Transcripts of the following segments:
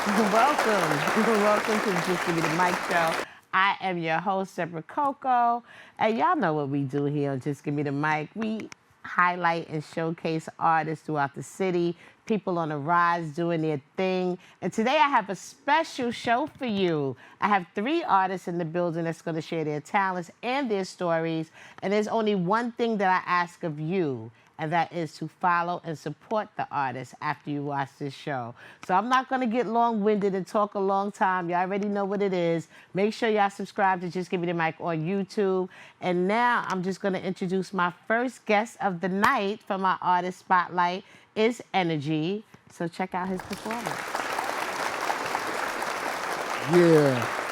Welcome to Just Give Me the Mic Show. I am your host, Debra CoCo, and y'all know what we do here on Just Give Me the Mic. We highlight and showcase artists throughout the city, people on the rise doing their thing. And today I have a special show for you. I have 3 artists in the building that's going to share their talents and their stories. And there's only one thing that I ask of you, and that is to follow and support the artist after you watch this show. So I'm not gonna get long-winded and talk a long time. Y'all already know what it is. Make sure y'all subscribe to Just Give Me the Mic on YouTube. And now I'm just gonna introduce my first guest of the night from our Artist Spotlight is Energy. So check out his performance. Yeah.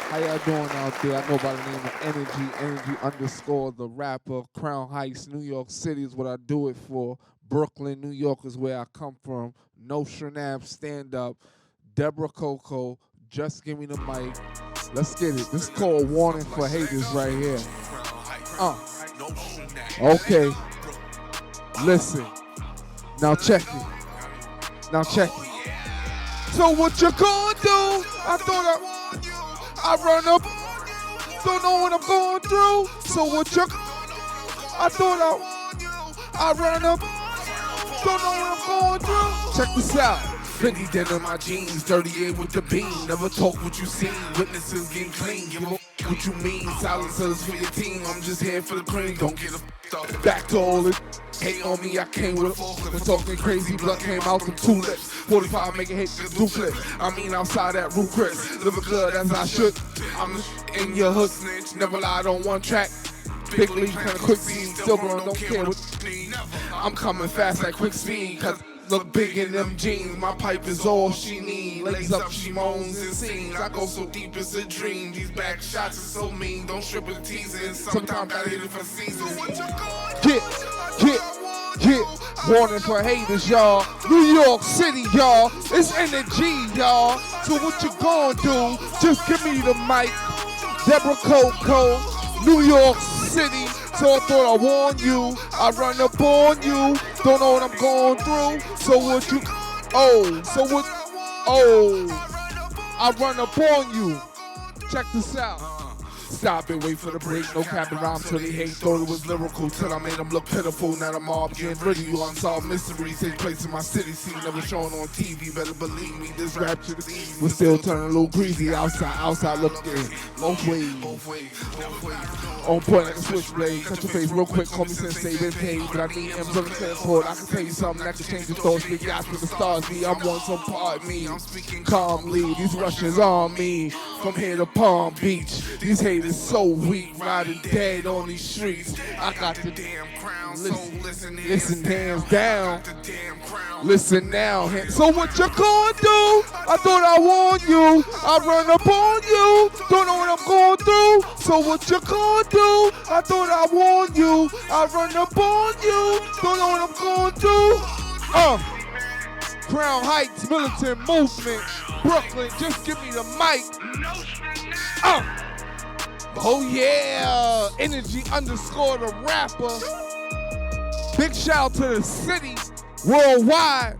How y'all doing out there? I go by the name of Energy underscore the rapper. Crown Heights, New York City is what I do it for. Brooklyn, New York is where I come from. No Shanab, stand up. Debra CoCo, just give me the mic. Let's get it. This is called Warning for Haters right here. Okay. Listen. Now check it. So what you gonna do? I run up, don't know what I'm going through. So what you? I run up, don't know what I'm going through. Check this out. 50 denim my jeans, 38 with the beam. Never talk what you seen, witnesses getting clean. Give up what you mean, silencers for your team. I'm just here for the cream, don't get a back to all it. Hate on me, I came with a when talking crazy, blood came out from 2 lips. 45 make it hit the do flip. I mean outside that roof Chris, living good as I should. I'm in your hood snitch, never lied on one track. Big league kinda quick speed, still growing, don't care what. I'm coming fast like quick speed, cause look big in them jeans. My pipe is all she need. Lays up, she moans and sings. I go so deep it's a dream. These back shots are so mean. Don't strip and tease it. Sometimes gotta hit it for season. Get. Warning for haters, y'all. New York City, y'all. It's Energy, y'all. So what you gonna do? Just give me the mic. Debra CoCo, New York City. So I thought I warn you. I run up on you. Don't know what I'm going through. So what you? I run up on you. Check this out. Stop it, wait for the break, no cap and rhyme till they hate. Thought it was lyrical till I made them look pitiful. Now the mob getting rid of you, unsolved mysteries. Take place in my city, scene never shown on TV. Better believe me, this rap shit is easy. We're still turning a little greasy outside looking both ways. On point like a switchblade, cut your face real quick, call me sensei, been paid. But I need M's on the transport, I can tell you something that can change your thoughts. Big guys with the stars, me, I'm one, so pardon me. I'm speaking calmly, these Russians on me. From here to Palm Beach, these haters so weak, riding dead on these streets. I got the damn crown, listen hands down. Listen now, so what you gonna do? I thought I warned you. I run up on you. Don't know what I'm going through. So what you gonna do? I thought I warned you. I run up on you. Don't know what I'm going through. Crown Heights, militant movement, Brooklyn, just give me the mic. Oh yeah, Energy underscore the rapper. Big shout out to the city, worldwide.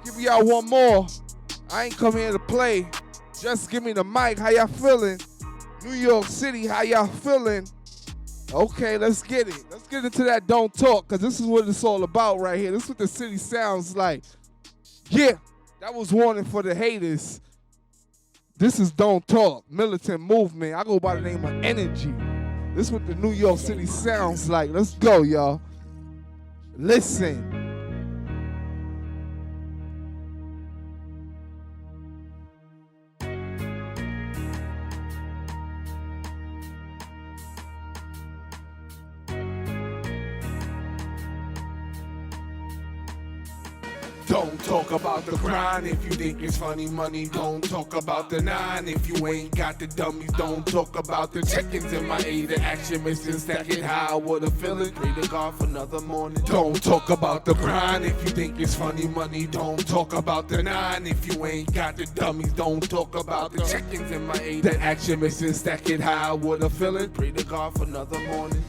Give y'all one more. I ain't come here to play. Just give me the mic. How y'all feeling? New York City, how y'all feeling? Okay, let's get it. Let's get into that don't talk, because this is what it's all about right here. This is what the city sounds like. Yeah, that was warning for the haters. This is Don't Talk, militant movement. I go by the name of Energy. This is what the New York City sounds like. Let's go, y'all. Listen. Don't talk about the grind if you think it's funny money. Don't talk about the 9 if you ain't got the dummies. Don't talk about the chickens in my A, the action missing, stack it high. What a feeling, pray to God for another morning. Don't talk about the grind if you think it's funny money. Don't talk about the 9 if you ain't got the dummies. Don't talk about the chickens in my A, the action missing, stack it high. What a feeling, pray to God for another morning.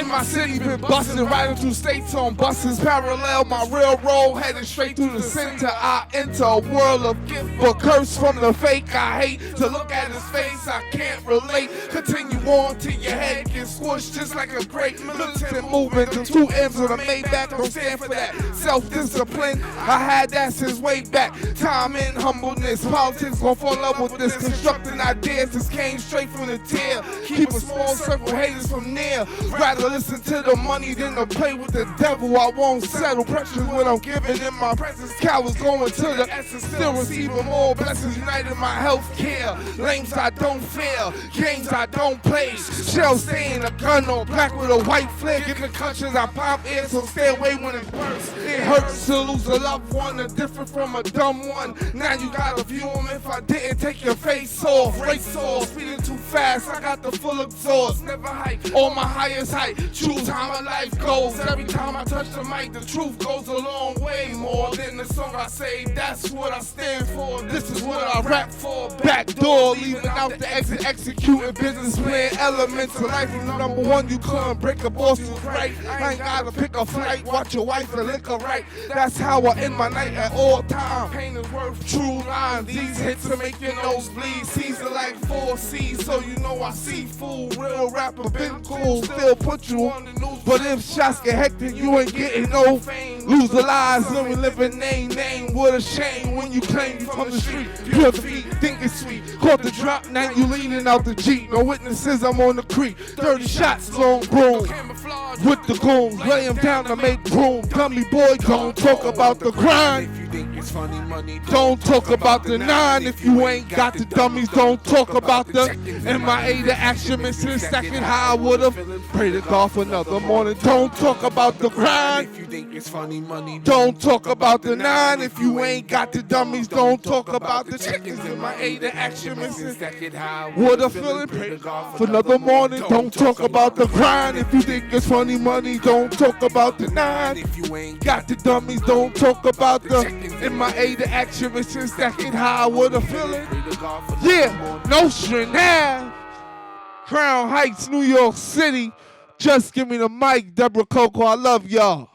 in my city, been busting, riding through states on buses, parallel my railroad, headed straight through the center. I enter a world of gift, but curse from the fake. I hate to look at his face, I can't relate. Continue on till your head gets squished just like a great militant movement. The 2 M's on the Maybach don't stand for that. Self-discipline, I had that since way back. Time and humbleness, politics gon' fall in love with this. Constructing ideas, this came straight from the tail. Keep a small circle, haters from near. Rather listen to the money than to play with the devil. I won't settle, pressures when I'm giving in my presence. Cowards going to the essence, still receiving more blessings. United my health care, lames I don't fear, games I don't play. Shells stay in a gun or black with a white flag. In the countries I pop in, so stay away when it bursts. It hurts to lose a loved one, a different from a dumb one. Now you gotta view them if I didn't take your face off. Race off, speeding too fast, I got the full exhaust. Never hike, on my highest height, choose how my life goes. Every time I touch the mic, the truth goes a long way. More than the song I say, that's what I stand for. This is what I rap for. Back door, leaving out the exit, executing business plan elements of life. From number one, you couldn't break a boss who's right. I ain't gotta pick a flight, watch your wife and liquor right. That's how I end my night at all time. Pain is worth true lines. These hits will make your nose bleed. C's are like 4 C's, so you know I see fool. Real rapper been cool, still put you on the news. But if shots get hectic, you ain't getting no fame. Lose the lies, let me live a name. What a shame when you claim you from the street. Pure defeat, think it's sweet. Caught the drop, now you leaning out the Jeep. No witnesses, I'm on the creek. 30 shots, long broom. With the goons, lay him down to make room. Dummy boy, don't talk about the grind. If you think it's funny money, don't talk about the 9. If you ain't got the dummies, don't talk about the MIA, the action missing second. How I would've prayed to God for another morning. Don't talk about the grind. If you think it's funny money, don't talk about the 9. If you ain't got the dummies, don't talk about the chickens. MIA, the action missing second. How I would've feeling prayed to God for another morning. Don't talk about the grind. If you think it's funny money, don't talk about the 9. If you ain't got the dummies, don't talk about the MIA, the action missing second. How I would've feeling. Yeah, Notion now. Crown Heights, New York City. Just give me the mic, Debra CoCo. I love y'all.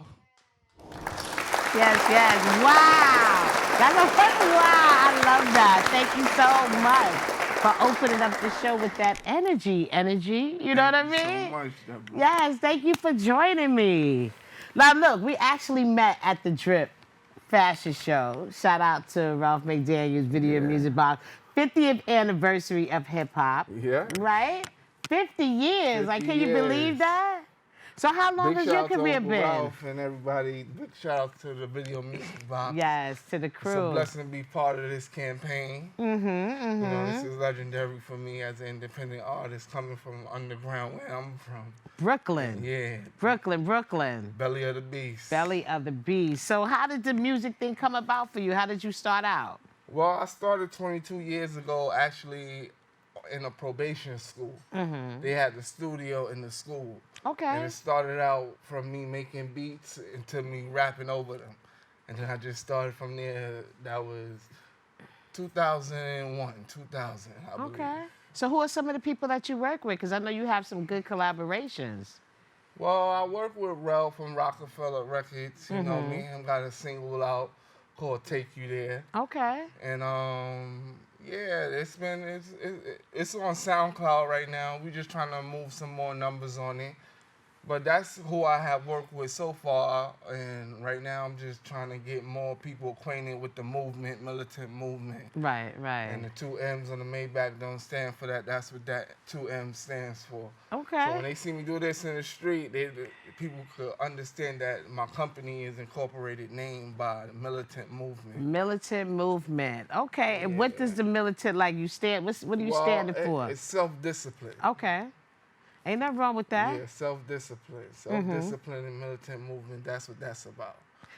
Yes. Wow. That's a fun wow. I love that. Thank you so much for opening up the show with that energy. You know what I mean? Thank you so much, Debra. Yes, thank you for joining me. Now, look, we actually met at the Drip fashion show. Shout out to Ralph McDaniel's Video Music Box. 50th anniversary of hip-hop. Yeah. Right? 50 years. 50 like, can you believe that? So how long has your career been? Ralph and everybody. Big shout out to the Video Music Box. Yes, to the crew. It's a blessing to be part of this campaign. You know, this is legendary for me as an independent artist coming from underground where I'm from. Brooklyn. Yeah. Brooklyn. Belly of the beast. Belly of the beast. So how did the music thing come about for you? How did you start out? Well, I started 22 years ago, actually, in a probation school. They had the studio in the school. Okay. And it started out from me making beats into me rapping over them. And then I just started from there. That was 2001, 2000, I believe. Okay. So who are some of the people that you work with? Because I know you have some good collaborations. Well, I work with Ralph from Rockefeller Records. You know, me and him got a single out called Take You There. Okay. And yeah, it's on SoundCloud right now. We're just trying to move some more numbers on it. But that's who I have worked with so far, and right now I'm just trying to get more people acquainted with the movement, militant movement. Right. And the 2 M's on the Maybach don't stand for that. That's what that 2 M stands for. Okay. So when they see me do this in the street, people could understand that my company is incorporated name by the militant movement. Militant movement. Okay. Yeah. And what does the militant, like, you stand, what are you standing for? It's self-discipline. Okay. Ain't nothing wrong with that. Yeah, self-discipline. Self-discipline and militant movement, that's what that's about.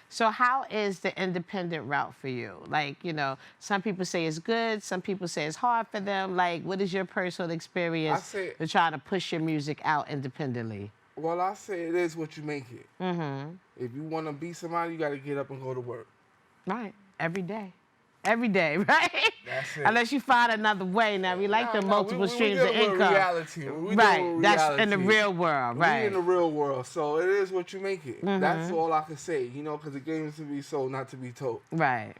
So how is the independent route for you? Like, you know, some people say it's good, some people say it's hard for them. Like, what is your personal experience to try to push your music out independently? Well, I say it is what you make it. If you want to be somebody, you got to get up and go to work. Right. Every day. Every day, right? That's it. Unless you find another way. Now, we like the multiple streams of income. Reality. Right, that's in the real world, right. We in the real world, so it is what you make it. That's all I can say, you know, because the game is to be sold, not to be told. Right.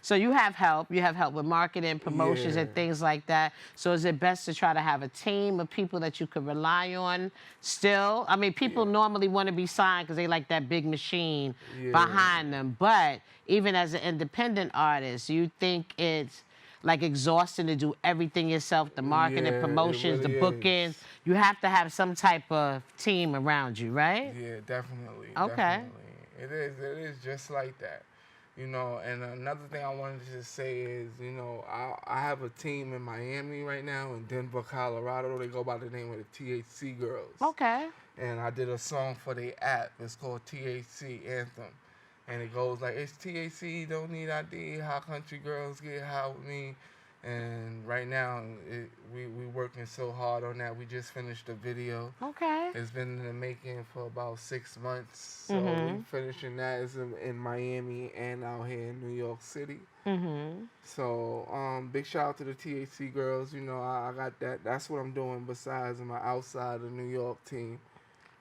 So you have help. You have help with marketing, promotions, and things like that. So is it best to try to have a team of people that you can rely on still? I mean, people normally want to be signed because they like that big machine behind them. But even as an independent artist, you think it's like exhausting to do everything yourself, the marketing, promotions, the bookings. You have to have some type of team around you, right? Yeah, definitely. Okay. Definitely. It is just like that. You know, and another thing I wanted to say is, you know, I have a team in Miami right now, in Denver, Colorado. They go by the name of the THC Girls. Okay. And I did a song for their app. It's called THC Anthem. And it goes like, it's THC, don't need ID, how country girls get high with me. And right now, we working so hard on that. We just finished the video. Okay. It's been in the making for about 6 months. So we finishing that. It's in Miami and out here in New York City. So big shout out to the THC Girls. You know, I got that. That's what I'm doing besides my outside of New York team.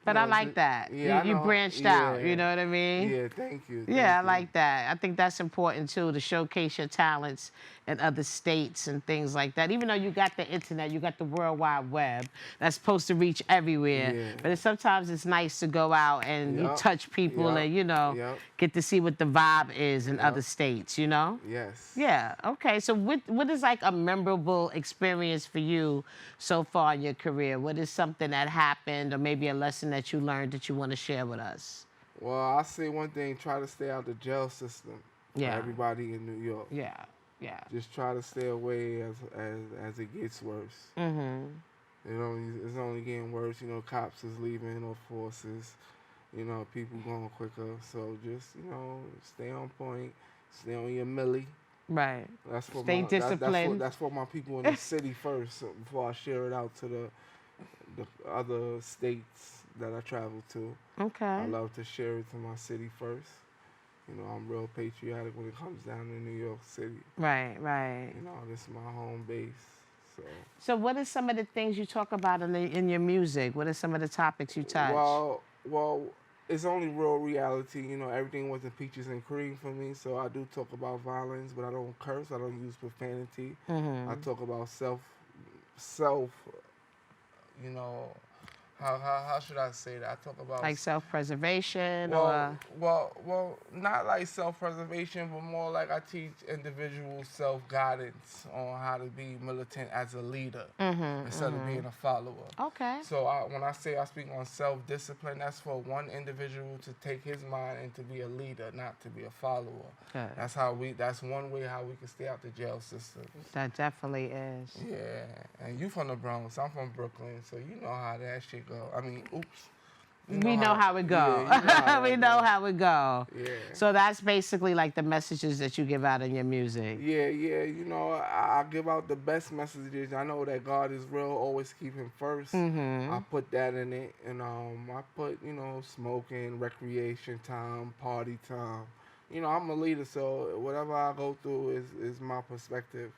But I like that. Yeah, you branched out, you know what I mean? Yeah, thank you. I like that. I think that's important, too, to showcase your talents in other states and things like that. Even though you got the internet, you got the World Wide Web, that's supposed to reach everywhere. But sometimes it's nice to go out and you touch people and, you know, get to see what the vibe is in other states, you know? Yes. Yeah, okay. So what is like a memorable experience for you so far in your career? What is something that happened or maybe a lesson that you learned that you want to share with us? Well, I'll say one thing, try to stay out the jail system for everybody in New York. Yeah. Just try to stay away as it gets worse. It's only getting worse. You know, cops is leaving or forces. You know, people going quicker. So just, you know, stay on point. Stay on your millie. Right. That's for stay disciplined. That's for my people in the city first, so before I share it out to the other states that I travel to. Okay. I love to share it to my city first. You know, I'm real patriotic when it comes down to New York City. Right. You know, this is my home base. So what are some of the things you talk about in your music? What are some of the topics you touch? Well, it's only real reality. You know, everything wasn't peaches and cream for me. So I do talk about violence, but I don't curse. I don't use profanity. I talk about self, you know, how should I say that? I talk about like self-preservation well, not like self-preservation, but more like I teach individual self-guidance on how to be militant as a leader instead of being a follower. Okay. So when I say I speak on self-discipline, that's for one individual to take his mind and to be a leader, not to be a follower. Okay. That's one way how we can stay out the jail system. That definitely is. Yeah. And you from the Bronx, I'm from Brooklyn, so you know how that shit go. I mean, oops. We know how it go. Yeah, we know how it go. Yeah. So that's basically like the messages that you give out in your music. Yeah. You know, I give out the best messages. I know that God is real. Always keep Him first. I put that in it, and I put, you know, smoking, recreation time, party time. You know, I'm a leader, so whatever I go through is my perspective.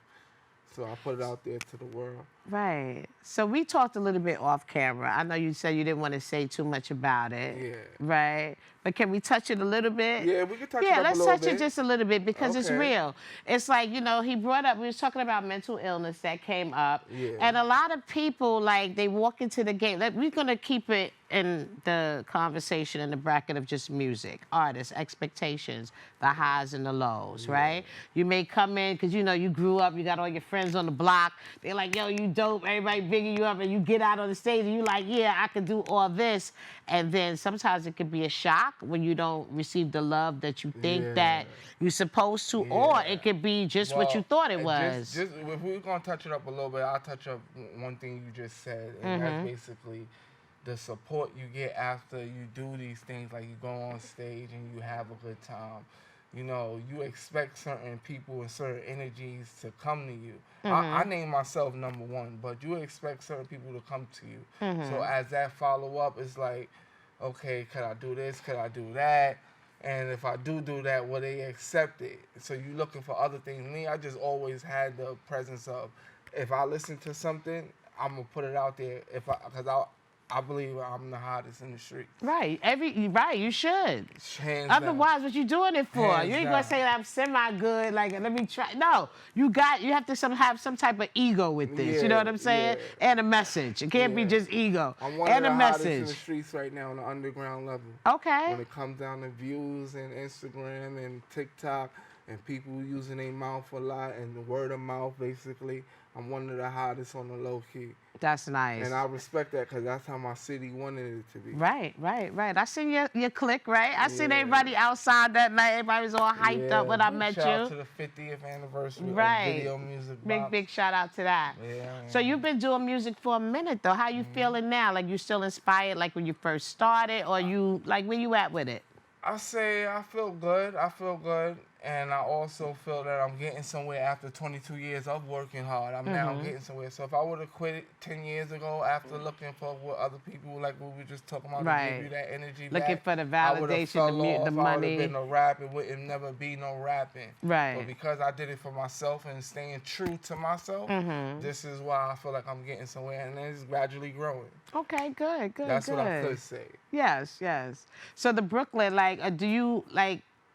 So I put it out there to the world. Right. So we talked a little bit off camera. I know you said you didn't want to say too much about it. Yeah. Right. But can we touch it a little bit? Yeah, we can touch it up a little bit. Yeah, let's touch it just a little bit because it's real. It's like, you know, he brought up, we was talking about mental illness that came up. Yeah. And a lot of people, like, they walk into the game. We're going to keep it in the conversation in the bracket of just music, artists, expectations, the highs and the lows, right? You may come in because, you know, you grew up, you got all your friends on the block. They're like, yo, you dope, everybody bigging you up, and you get out on the stage and you like, yeah, I can do all this. And then sometimes it could be a shock when you don't receive the love that you think that you're supposed to, or it could be just what you thought it was. Just if we're going to touch it up a little bit, I'll touch up one thing you just said, and that's basically the support you get after you do these things, like you go on stage and you have a good time. You know, you expect certain people and certain energies to come to you. I name myself number one, but you expect certain people to come to you. So as that follow-up, it's like, okay, could I do this? Could I do that? And if I do that, will they accept it? So you looking for other things. Me, I just always had the presence of, if I listen to something, I'm gonna put it out there. Because I believe I'm the hottest in the street. Right. Right. You should. Hands Otherwise, what you doing it for? Hands You ain't down. gonna say that I'm semi-good. Like, let me try. No, you have to have some type of ego with this. You know what I'm saying? Yeah. And a message. It can't be just ego. I'm one and of a the hottest message. in the streets right now on the underground level. Okay. When it comes down to views and Instagram and TikTok and people using their mouth a lot and the word of mouth, basically, I'm one of the hottest on the low key. That's nice. And I respect that because that's how my city wanted it to be. Right. I seen your click, right? I seen everybody outside that night. Everybody was all hyped up when I met shout you. out to the 50th anniversary of Video Music Box. Big shout out to that. Yeah. So you've been doing music for a minute though. How you feeling now? Like you still inspired like when you first started, or you like where you at with it? I say I feel good. And I also feel that I'm getting somewhere after 22 years of working hard. I'm now getting somewhere. So if I would have quit it 10 years ago after looking for what other people, like what we were just talking about, to give you that energy looking back, for the I would've validation, fell the off. money. I would have been a rap. It wouldn't never be no rapping. Right. But because I did it for myself and staying true to myself, this is why I feel like I'm getting somewhere, and it's gradually growing. Okay, good. That's what I could say. Yes. So the Brooklyn, like,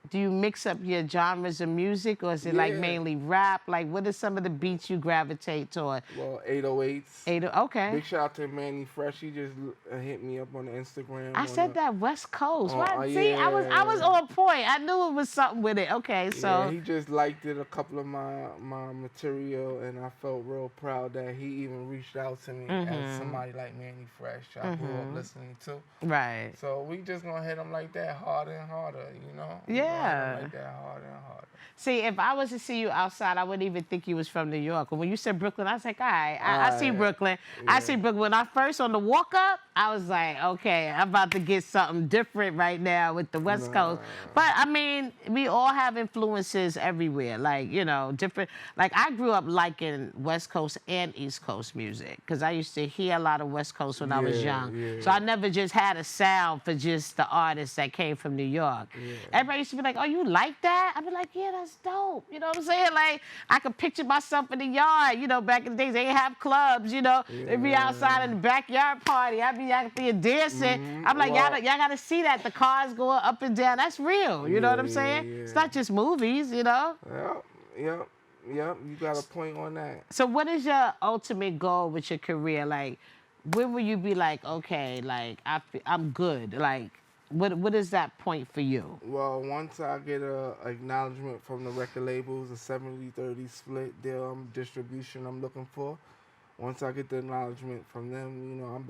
do you mix up your genres of music, or is it like mainly rap? Like, what are some of the beats you gravitate toward? Well, 808s. Okay. Big shout out to Manny Fresh. He just hit me up on the Instagram. I said that West Coast. Right? See, yeah. I was on point. I knew it was something with it. Okay, so yeah, he just liked it, a couple of my material, and I felt real proud that he even reached out to me as somebody like Manny Fresh. I grew up listening to. Right. So we just gonna hit him like that, harder and harder, you know? Yeah. Like that, harder and harder. See, if I was to see you outside, I wouldn't even think you was from New York. But when you said Brooklyn, I was like, all right, I see Brooklyn. Yeah. I see Brooklyn. When I first on the walk up, I was like, okay, I'm about to get something different right now with the West Coast. But I mean, we all have influences everywhere. Like, you know, different. Like I grew up liking West Coast and East Coast music because I used to hear a lot of West Coast when I was young. Yeah. So I never just had a sound for just the artists that came from New York. Yeah. Everybody used to be like, oh, you like that? I'd be like, yeah, that's dope. You know what I'm saying? Like, I could picture myself in the yard. You know, back in the days, they didn't have clubs, you know. They'd be outside in the backyard party. I'd be out there dancing. I'm like, y'all got to see that. The cars going up and down. That's real. You know what I'm saying? Yeah. It's not just movies, you know? Yep. You got a point on that. So what is your ultimate goal with your career? Like, when will you be like, okay, like, I'm good? Like, what is that point for you? Well, once I get a acknowledgement from the record labels, a 70-30 split deal, distribution I'm looking for. Once I get the acknowledgement from them, you know,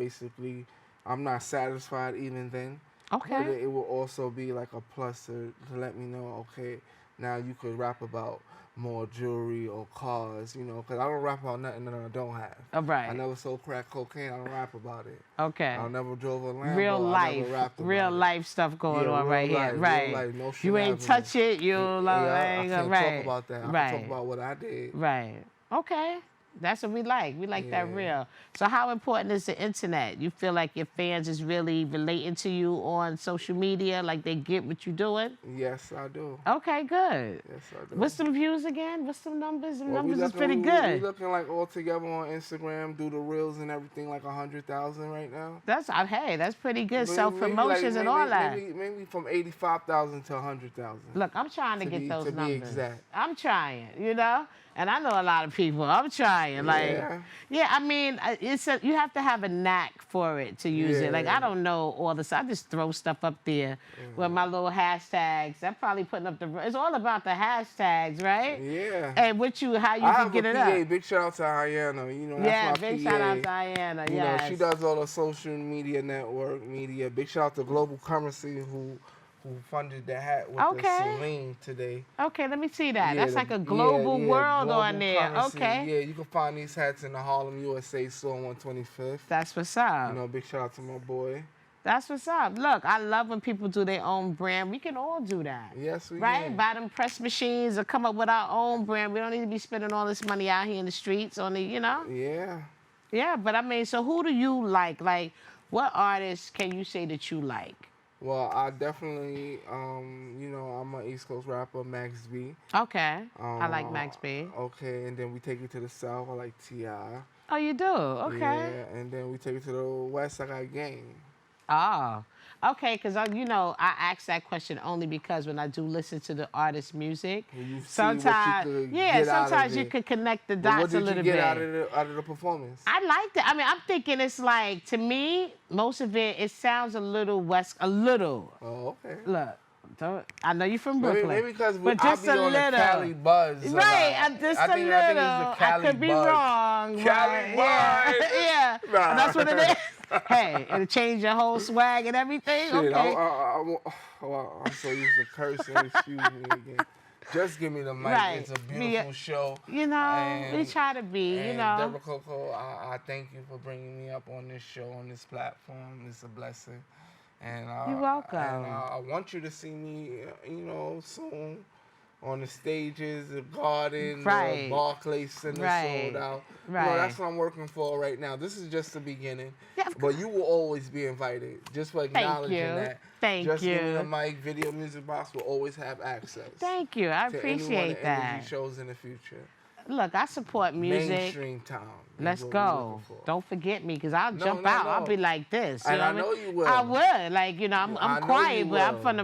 I'm not satisfied even then. Okay. But it will also be like a plus to let me know, okay, now you could rap about more jewelry or cars, you know, because I don't rap about nothing that I don't have. Oh, right. I never sold crack cocaine. I don't rap about it. Okay. I never drove a Lambo. Real life. I never rapped about real life stuff going on right here. Right. Real life. No you ain't touch it. You I can't right. talk about that. I right. can talk about what I did. Right. Okay. That's what we like. We like that real. So how important is the internet? You feel like your fans is really relating to you on social media? Like they get what you're doing? Yes, I do. Okay, good. Yes, I do. What's some views again? What's some numbers? The numbers is pretty good. We looking like all together on Instagram, do the reels and everything like 100,000 right now. That's pretty good. Maybe, Self-promotions and all that. Maybe from 85,000 to 100,000. Look, I'm trying to get those numbers. To be exact. I'm trying, you know? And I know a lot of people. I'm trying. Like, I mean, you have to have a knack for it to use it. Like, I don't know all this. I just throw stuff up there with my little hashtags. I'm probably putting up it's all about the hashtags, right? Yeah. And how you can get it up. Big shout out to Ayanna. You know, that's my big shout out to Ayanna. You know, she does all the social media. Big shout out to Global Currency who funded the hat with the Celine today. Okay, let me see that. That's like a global world global on there. Currency. Okay. Yeah, you can find these hats in the Harlem, USA store on 125th. That's what's up. You know, big shout out to my boy. That's what's up. Look, I love when people do their own brand. We can all do that. Yes, we can. Right? Buy them press machines or come up with our own brand. We don't need to be spending all this money out here in the streets on the, you know? Yeah. Yeah, but I mean, so who do you like? Like, what artists can you say that you like? Well, I definitely, you know, I'm an East Coast rapper, Max B. Okay. I like Max B. Okay, and then we take it to the South. I like T.I. Oh, you do? Okay. Yeah, and then we take it to the West. I got Game. Oh, okay. Because you know, I asked that question only because when I do listen to the artist's music, sometimes, sometimes you could connect the dots a little bit. What did you get out of the performance? I liked it. I mean, I'm thinking it's like, to me, most of it sounds a little a little. Oh, okay. Look. I know you're from Brooklyn. Maybe because but just I be a on little. the Cali buzz. Right, just a little. I could be wrong. Cali buzz. Yeah, Nah. that's what it is. Hey, it'll change your whole swag and everything. Shit, okay. I'm so used to cursing. Excuse me again. Just give me the mic. Right. It's a beautiful show. You know, we try to be, you know. Debra CoCo, I thank you for bringing me up on this show, on this platform. It's a blessing. And you're welcome. And I want you to see me, you know, soon on the stages, the Garden, the Barclays Center sold out. Right. You know, that's what I'm working for right now. This is just the beginning. Yeah, but you will always be invited. Just for acknowledging that. Thank you. Just give me the mic, Video Music Box will always have access. Thank you. I appreciate that. Energy shows in the future. Look, I support music. Mainstream time. Let's go. Don't forget me, because I'll jump out. I'll be like this. You know I know you will. I would. Like, you know, I'm quiet, but I'm from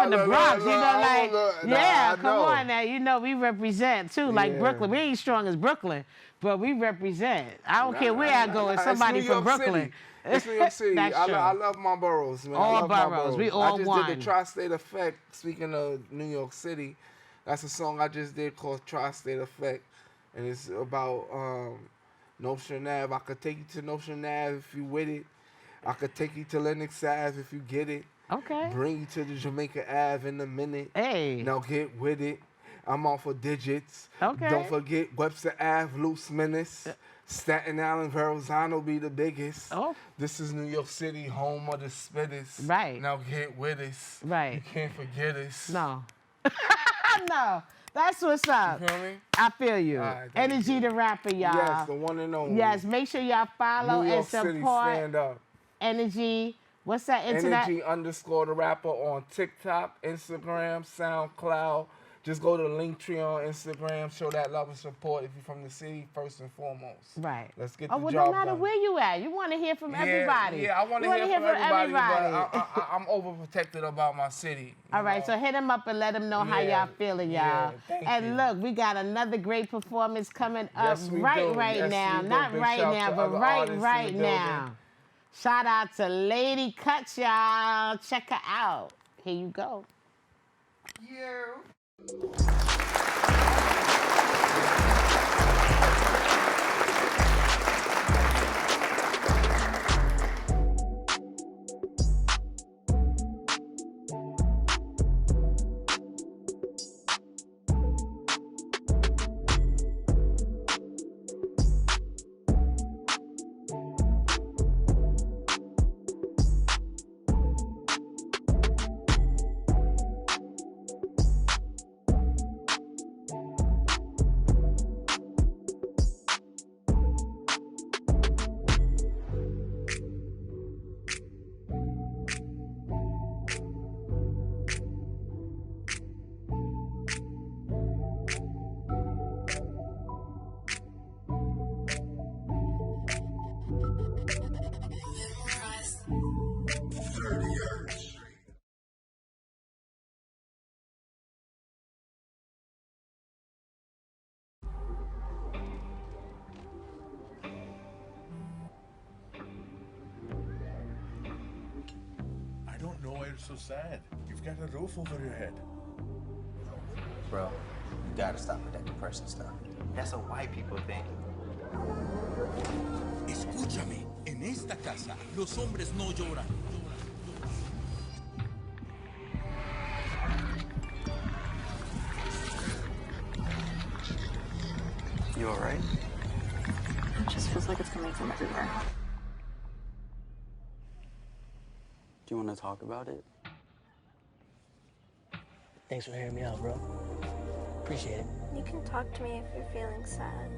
the Bronx. You know, like, come on now. You know, we represent, too. Like Brooklyn. We ain't strong as Brooklyn, but we represent. I don't care where I go. It's somebody from Brooklyn. It's New York City. I love my boroughs, man. All boroughs. We all one. one. I just did the Tri-State Effect. Speaking of New York City, that's a song I just did called Tri-State Effect. And it's about Notion Ave. I could take you to Notion Ave if you with it. I could take you to Lenox Ave if you get it. Okay. Bring you to the Jamaica Ave in a minute. Hey. Now get with it. I'm on for digits. Okay. Don't forget Webster Ave, Loose Menace. Staten Island, Verrazano be the biggest. Oh. This is New York City, home of the spitters. Right. Now get with us. Right. You can't forget us. No. No. That's what's up. You feel me? I feel you. Right, Energy the rapper, y'all. Yes, the one and only. Yes, make sure y'all follow New York and support. City, stand up. Energy. What's that internet? Energy_ the rapper on TikTok, Instagram, SoundCloud. Just go to the Linktree on Instagram. Show that love and support if you're from the city, first and foremost. Right. Let's get the job done. No matter where you at, you want to hear from everybody. Yeah, I want to hear from everybody. But I'm overprotected about my city. All right, so hit him up and let him know how y'all feeling, y'all. And look, we got another great performance coming up right now. Not right now, but right now. Shout out to Ladi Kutz, y'all. Check her out. Here you go. I don't know why you're so sad. You've got a roof over your head. Bro, you gotta stop with that depression stuff. That's a white people thing. Escúchame, en esta casa los hombres no lloran. You alright? It just feels like it's coming from everywhere. Do you want to talk about it? Thanks for hearing me out, bro. Appreciate it. You can talk to me if you're feeling sad.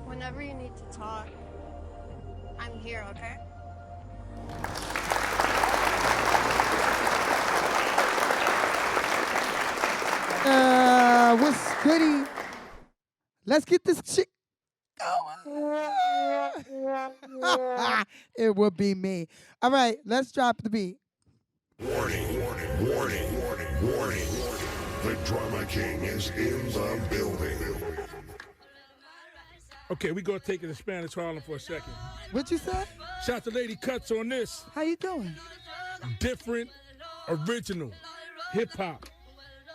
Whenever you need to talk, I'm here, okay? What's goody? Let's get this chick going. It would be me. All right, let's drop the beat. Warning, warning, warning, warning, warning. The Drama King is in the building. Okay, we gonna take it to Spanish Harlem for a second. What you say? Shout out to Ladi Kutz on this. How you doing? Different, original, hip hop.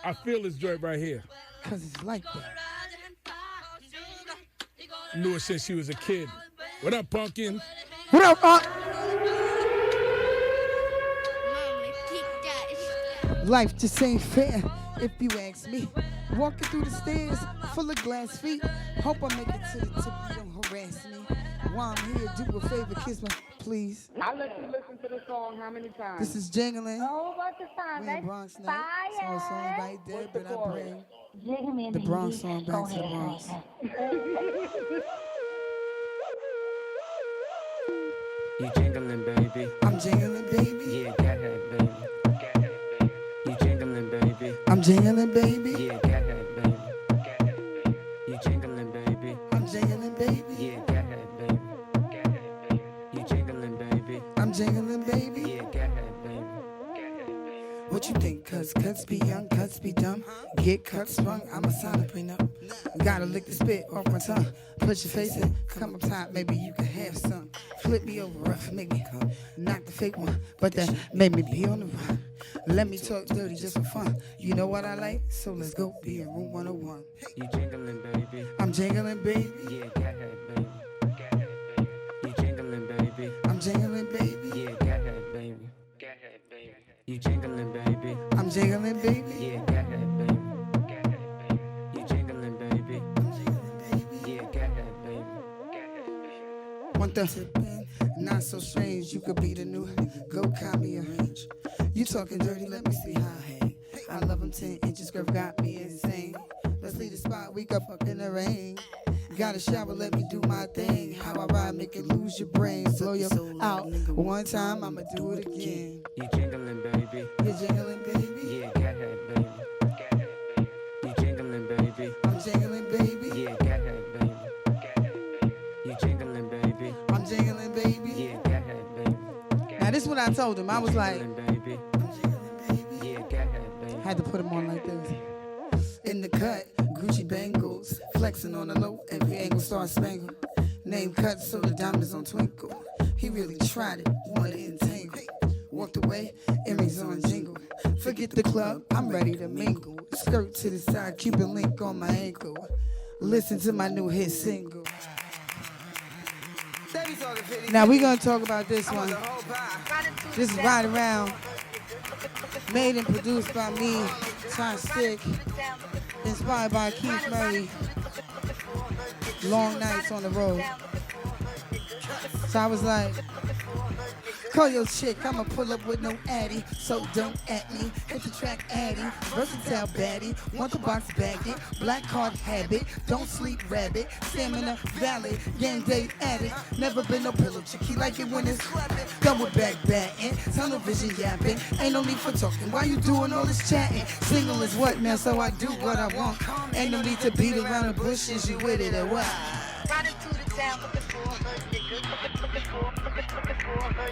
I feel this joint right here. Cause it's like that. Knew it since she was a kid. What up, Pumpkin? What up, Life just ain't fair, if you ask me. Walking through the stairs, full of glass feet. Hope I make it to the tip, you don't harass me. While I'm here, do a favor, kiss my, please. I'll let you listen to the song how many times? This is Jingling. Oh, what's the song? We in Bronx now. So a song right there, but I bring the Bronx song back to the Bronx. You jingling, baby. I'm jingling, baby. Yeah, go ahead, baby. You jingling, baby. I'm jingling, baby. Yeah, go ahead, baby. You jingling, baby. I'm jingling, baby. Yeah, go ahead, baby. You jingling, baby. I'm jingling, baby. Yeah, go ahead, baby. What you think? Cause cuts be young, cuts be dumb. Get cut sprung, I'm a sign a prenup. Gotta lick the spit off my tongue. Put your face in, come up top, maybe you can have some. Flip me over rough, make me come. Not the fake one, but that made me be on the run. Let me talk dirty just for fun. You know what I like? So let's go be in room 101. You jingling, baby. I'm jingling, baby. Yeah, go ahead, baby. You jingling, baby. I'm jingling, baby. Yeah, go ahead, baby. You jingling, baby. I'm jingling, baby. Yeah, go ahead, baby. You jingling, baby. Yeah, go ahead, baby. Want the not so strange, you could be the new go copy a range. You talking dirty, let me see how I hang. I love them 10 inches, girl got me insane. Let's leave the spot, we got up in the rain. Got a shower, let me do my thing. How I ride, make it lose your brain. Blow your out one time, I'ma do it again. You jingling, baby. You jingling, baby. Yeah, go ahead, baby. You jingling, baby. I'm jingling, baby. Yeah, go ahead, baby. You jingling, baby. I'm jingling, baby. Yeah, go ahead, baby. Now this is what I told him. I was like, baby. Yeah, go ahead, baby. had to put him on like this. In the cut, Gucci bangles, flexing on the low, every angle star spangled. Name cut so the diamonds on twinkle. He really tried it, wanted to entangle. Walked away, earrings on jingle. Forget the club, I'm ready to mingle. Skirt to the side, Cuban link on my ankle. Listen to my new hit single. Now we're gonna talk about this one. This is Ride Around, made and produced by me, Ty Stick, inspired by Keith Murray. Long nights on the road. So I was like, call your chick, I'ma pull up with no addy, so don't at me. Hit the track addy, versatile baddie, want the box bagged, black card habit, don't sleep rabbit, stamina valid, game day addict, never been no pillow chicky, like it when it's double back batting, tunnel vision yapping, ain't no need for talking, why you doing all this chatting? Single is what now, so I do what I want, ain't no need to beat around the bushes, you with it or what? Riding to the town looking for a hood nigga, looking for a hood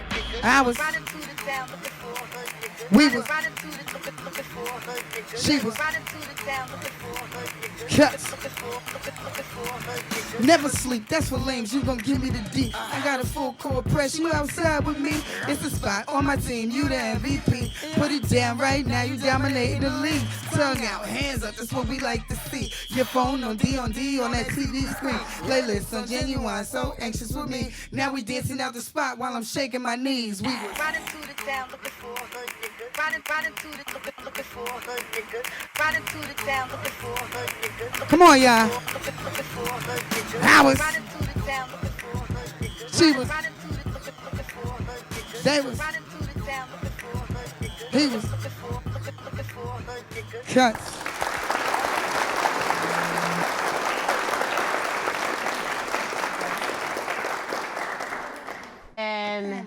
nigga. I was riding to the town looking for a hood nigga. We was riding to the looking for a hood nigga. She was riding to the town looking for a hood nigga. Cuts. Looking for a hood nigga. Never sleep, that's for lames. You gon' give me the D. I got a full core press. You outside with me. It's the spot on my team. You the MVP. Put it down right now. You dominating the league. Tongue out, hands up. That's what we like to see. Your phone on D on that TV screen. Playlist on Genuine. So anxious with me. Now we dancing out the spot while I'm shaking my knees. We were riding to the town looking for a hood nigga. Riding to the looking for a hood nigga. Riding to the town looking for a hood nigga. Come on, y'all. Looking for a hood nigga. I was riding to the town looking for a hood nigga. She was riding to the looking for a hood nigga. They was riding to the town looking for a hood nigga. He was looking for a hood nigga. Cuts. And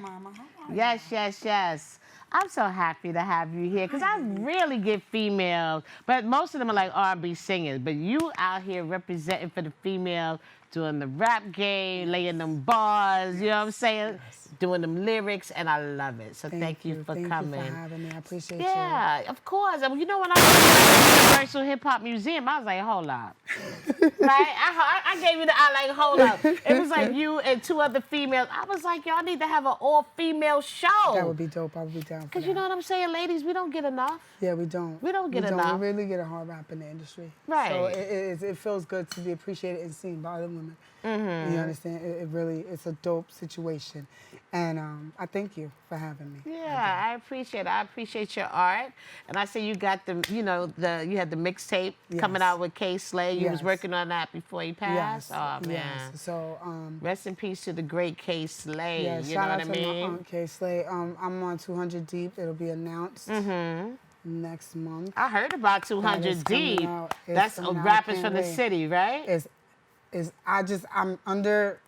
Yes, yes, yes. I'm so happy to have you here because I really get females, but most of them are like R&B singers. But you out here representing for the females, doing the rap game, laying them bars, you know what I'm saying? Doing them lyrics, and I love it. So thank you for coming. Thank you for having me. I appreciate you. Yeah, of course. You know, when I went to the Universal Hip Hop Museum, I was like, hold up. Right? I gave you the eye like, hold up. It was like you and two other females. I was like, y'all need to have an all-female show. That would be dope. I would be down for that. Because you know what I'm saying, ladies? We don't get enough. Yeah, we don't. We don't get enough. We really get a hard rap in the industry. Right. So it feels good to be appreciated and seen by other women. You understand? It's a dope situation. And I thank you for having me. Yeah, I appreciate it. I appreciate your art. And I see you got the, you had the mixtape coming out with K Slay. You was working on that before he passed. Yes. Oh, man. Yes. So, rest in peace to the great K Slay. Yeah, you shout know out what I to mean? my aunt K Slay. I'm on 200 Deep. It'll be announced next month. I heard about 200 Deep. That's rappers from the city, right? I'm under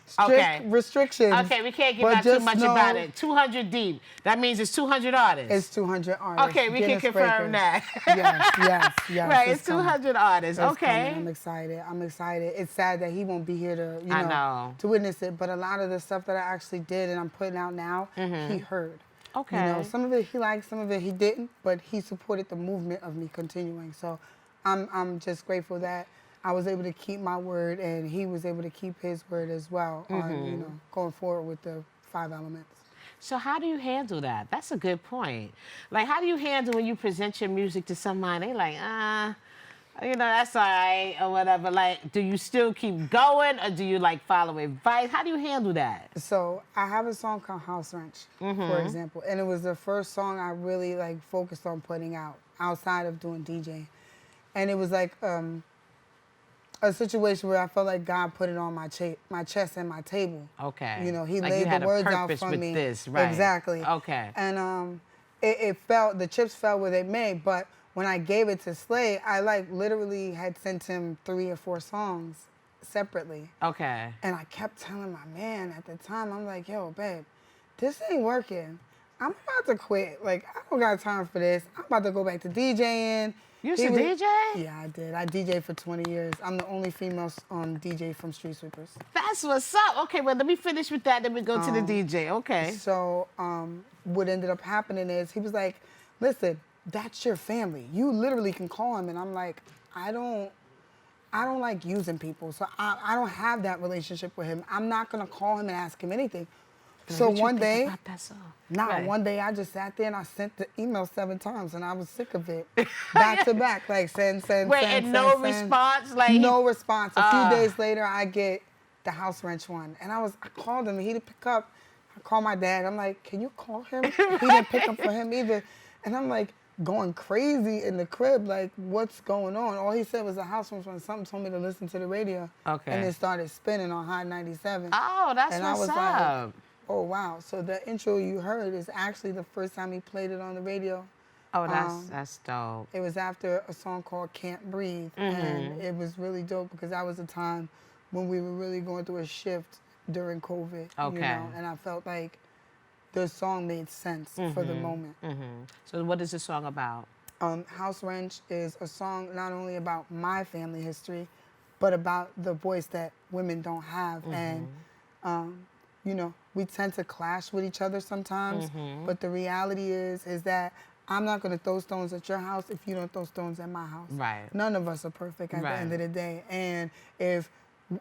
strict restrictions. Okay, we can't give out too much about it. 200 Deep. That means it's 200 artists. It's 200 artists. Okay, we can confirm that. Yes. Right, it's 200 artists. Okay. I'm excited. It's sad that he won't be here to, to witness it. But a lot of the stuff that I actually did and I'm putting out now, he heard. Okay. You know, some of it he liked, some of it he didn't, but he supported the movement of me continuing. So I'm just grateful that I was able to keep my word and he was able to keep his word as well on, going forward with the 5 elements. So how do you handle that? That's a good point. Like, how do you handle when you present your music to somebody? They like, that's all right, or whatever. Like, do you still keep going, or do you, like, follow advice? How do you handle that? So I have a song called House Wrench, for example, and it was the first song I really, like, focused on putting out outside of doing DJ. And it was, like, a situation where I felt like God put it on my chest and my table. Okay. You know, he like laid the words out for me. This, right. Exactly. Okay. And the chips fell where they may, but when I gave it to Slay, I like literally had sent him 3 or 4 songs separately. Okay. And I kept telling my man at the time, I'm like, yo, babe, this ain't working. I'm about to quit. Like, I don't got time for this. I'm about to go back to DJing. You used to DJ? Yeah, I did. I DJed for 20 years. I'm the only female DJ from Street Sweepers. That's what's up. Okay, well, let me finish with that, then we go to the DJ. Okay. So what ended up happening is he was like, listen, that's your family. You literally can call him. And I'm like, I don't like using people. So I don't have that relationship with him. I'm not going to call him and ask him anything. So one day, one day I just sat there and I sent the email 7 times and I was sick of it. Back to back, like send. Wait, and no response? Like no response. A few days later, I get the House Wrench one. And I called him and he didn't pick up. I called my dad. I'm like, can you call him? He didn't pick up for him either. And I'm like going crazy in the crib, like what's going on? All he said was the House Wrench one. Something told me to listen to the radio. Okay. And it started spinning on Hot 97. Oh, that's and what's I was up. Like, oh, wow. So the intro you heard is actually the first time he played it on the radio. Oh, that's dope. It was after a song called Can't Breathe. And it was really dope because that was a time when we were really going through a shift during COVID. Okay. You know? And I felt like the song made sense for the moment. So what is the song about? House Wrench is a song not only about my family history, but about the voice that women don't have. And, you know, we tend to clash with each other sometimes, but the reality is that I'm not going to throw stones at your house if you don't throw stones at my house. Right. None of us are perfect at the end of the day. And if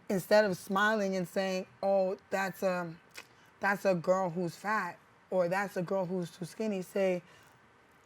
instead of smiling and saying, oh, that's a girl who's fat or that's a girl who's too skinny, say,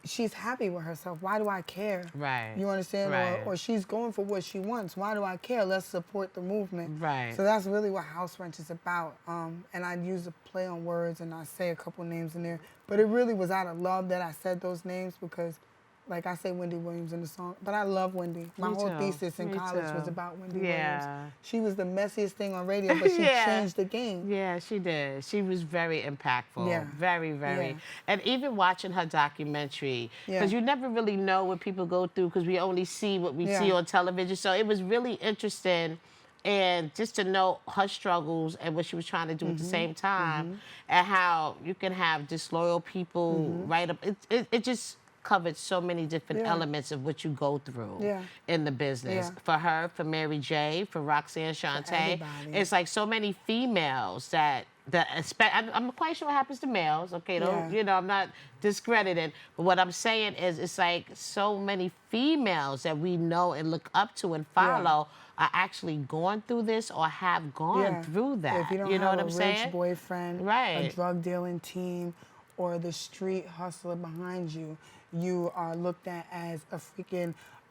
she's happy with herself. Why do I care? Right. You understand? Right. Or she's going for what she wants. Why do I care? Let's support the movement. Right. So that's really what House Wrench is about. And I use a play on words and I say a couple names in there. But it really was out of love that I said those names because, like I say Wendy Williams in the song, but I love Wendy. My whole thesis in college was about Wendy Williams. She was the messiest thing on radio, but she changed the game. Yeah, she did. She was very impactful. Yeah. Very, very. Yeah. And even watching her documentary, because you never really know what people go through because we only see what we see on television. So it was really interesting and just to know her struggles and what she was trying to do at the same time, and how you can have disloyal people right up. It just covered so many different elements of what you go through in the business. For her, for Mary J, for Roxanne Shante, it's like so many females that I'm quite sure what happens to males. Okay, don't you know? I'm not discrediting, but what I'm saying is, it's like so many females that we know and look up to and follow are actually going through this or have gone through that. If you don't know have what I'm a saying? rich boyfriend, a drug dealing teen, or the street hustler behind you, you are looked at as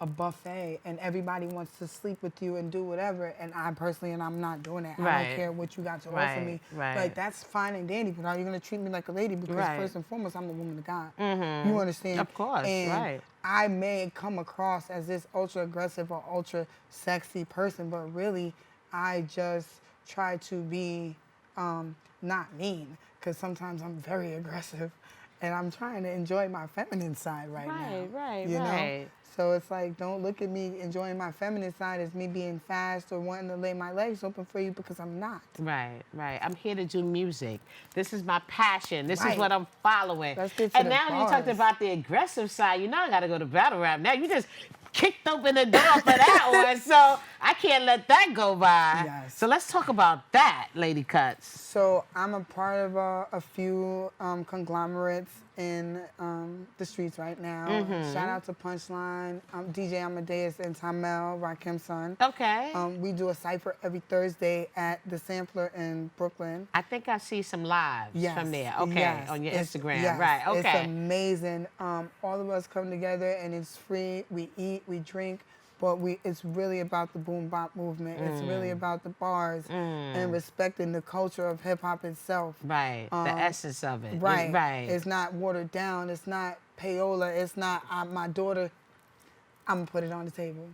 a buffet, and everybody wants to sleep with you and do whatever. And I personally, I'm not doing that. I don't care what you got to offer me. Like, that's fine and dandy, but are you going to treat me like a lady? Because first and foremost, I'm a woman of God. You understand? Of course, and I may come across as this ultra aggressive or ultra sexy person, but really, I just try to be not mean, because sometimes I'm very aggressive, and I'm trying to enjoy my feminine side right now. You know? So it's like, don't look at me enjoying my feminine side as me being fast or wanting to lay my legs open for you, because I'm not. Right. I'm here to do music. This is my passion. This is what I'm following. And now you talked about the aggressive side. You know I got to go to battle rap. Now you just kicked open the door for that one, so I can't let that go by. So let's talk about that, Lady Kutz. So I'm a part of a few conglomerates in the streets right now. Shout out to Punchline, DJ Amadeus and Tamel, Rakim's son. Okay. We do a cypher every Thursday at the Sampler in Brooklyn. I think I see some lives from there. Okay, on your Instagram. Yes. Right, okay. It's amazing. All of us come together and it's free. We eat, we drink, but it's really about the boom bop movement. It's really about the bars and respecting the culture of hip hop itself. Right, the essence of it. Right. It's not watered down. It's not payola. It's not my daughter. I'm gonna put it on the table.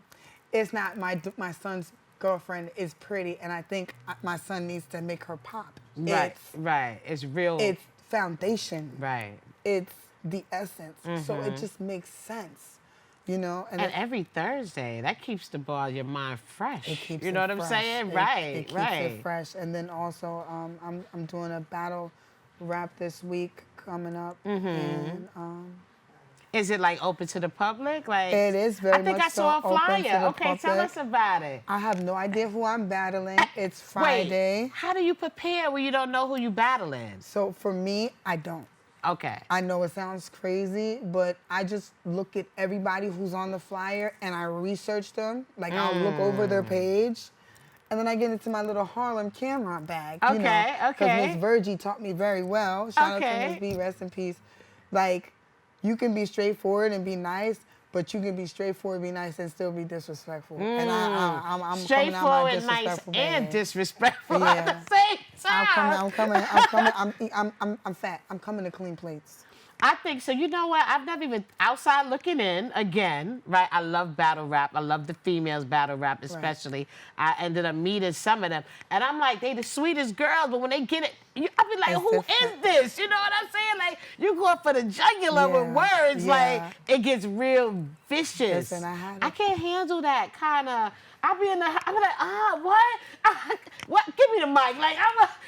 It's not my son's girlfriend is pretty, and I think my son needs to make her pop. It's real. It's foundation. Right. It's the essence. So it just makes sense. You know, and every Thursday, that keeps the ball, your mind fresh. It keeps you know it what I'm fresh. saying? It keeps it fresh. And then also, I'm doing a battle rap this week coming up. And, is it like open to the public? Like it is very much. I think I saw a flyer. Okay, tell us about it. I have no idea who I'm battling. It's Friday. Wait, how do you prepare when you don't know who you battling? So for me, I don't. Okay. I know it sounds crazy, but I just look at everybody who's on the flyer and I research them. Like I'll look over their page, and then I get into my little Harlem camera bag. Okay, you know, okay. Because Miss Virgie taught me very well. Shout out to Miss B, rest in peace. Like, you can be straightforward and be nice, but you can be straightforward, be nice, and still be disrespectful. And I'm straightforward, nice, and disrespectful at the same time. I'm fat. I'm coming to clean plates. I think so. You know what? I've never even outside looking in again, right? I love battle rap. I love the females battle rap, especially. I ended up meeting some of them, and I'm like, they the sweetest girls, but when they get it, I be like, who is this? You know what I'm saying? Like, you go for the jugular with words, like it gets real vicious. Listen, I can't handle that kind of. I'll be like, what? What? Give me the mic. Like,